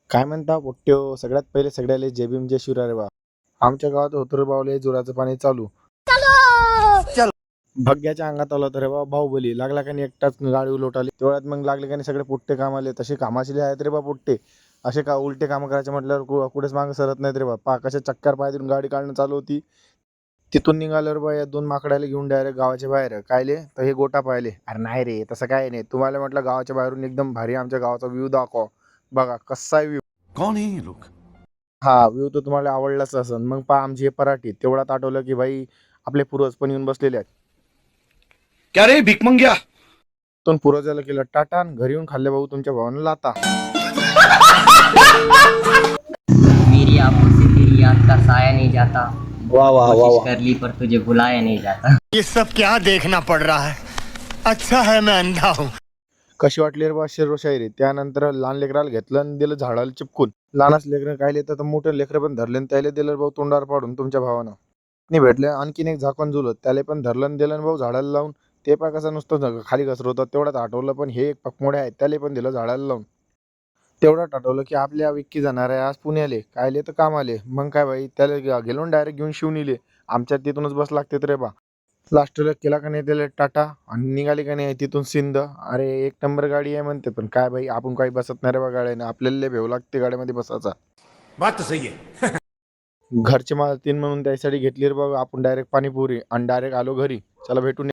काय म्हणता पोट्ट्यो, सगळ्यात पहिले सगळ्याले जय भीम जय शिवराय रे बा. आमच्या गावात होतं रे बावले जोराचं पाणी चालू. भग्याच्या अंगात आलं तर रे बा बाहुबली लागला का नाही एकटाच गाडी उलटाली तेवढ्यात मग लागले का नाही सगळे पोट्टे कामाले. तसे कामाचे आहेत रे बा पोट्टे. असे का उलटे काम करायचे म्हटल्यावर कुठेच मागं सरत नाहीत रे बा. पा कशा चक्कर पायातून गाडी काढणं चालू होती. तिथून निघाल्यावर बा या दोन माकडाला घेऊन डायरेक्ट गावाच्या बाहेर कायले तर हे गोटा पाहिले. अरे नाही रे तसं काय नाही, तुम्हाला म्हटलं गावाच्या बाहेरून एकदम भारी आमच्या गावाचा व्ह्यू दाखव. बघा कसा व्ह्यू. कौन है ये लोग? हा व्ह्यू तर तुम्हाला आवडलाच असेल. मग पहा आमची हे पराठी तेवढ्यात आठवलं की भाई आपले पूर्वज पण येऊन बसलेले आहेत. क्या रे भिकमंग्या? तो पूर्वजाला केलं टाटा आणि घरी येऊन खाल्ले भाऊ तुमच्या भावानं लाता. मेरी आंखों से तेरी याद का साया नहीं जाता। वाह वाह वाह कोशिश वाह. कर ली पर तुझे भुलाया नहीं जाता। ये सब क्या देखना पड़ रहा है? अच्छा है मैं अंधा हूँ। कशी वाटली रे बा शिरो शायरी. त्यानंतर लहान लेकराला घेतलं आणि दिलं झाडाला चिपकून. लहानच लेकरं काय लिहितं तर मोठे लेकरं पण धरले आणि त्याला दिलं भाऊ तोंडावर पाडून तुमच्या भावानं. नाही भेटले आणखीन एक झाकण झुलत त्याला पण धरलं आणि दिलं भाऊ झाडाला लावून. ते पा कसं नुसतं खाली घसरवतात तेवढ्यात आठवलं पण हे एक पकमोडे आहेत त्याला पण दिलं झाडाला लावून. तेवढं आठवलं की आपल्या विक्की जाणार आहे आज पुण्याले कायले तर काम आले. मग काय भाई त्याला गेलो डायरेक्ट घेऊन शिवून इले. आमच्या तिथूनच बस लागते रे बा. लास्टला केला का नाही त्याला टाटा आणि निघाली का नाही तिथून सिंध. अरे एक नंबर गाडी आहे म्हणते पण काय भाई आपण काही बसत नाही रे बा गाड्याने. आपल्याला लय भेव लागते गाड्यामध्ये बसायचा. बात तो सही है. घरचे मला तीन म्हणून त्यासाठी घेतली रे बा आपण डायरेक्ट पाणीपुरी आणि डायरेक्ट आलो घरी. चला भेटून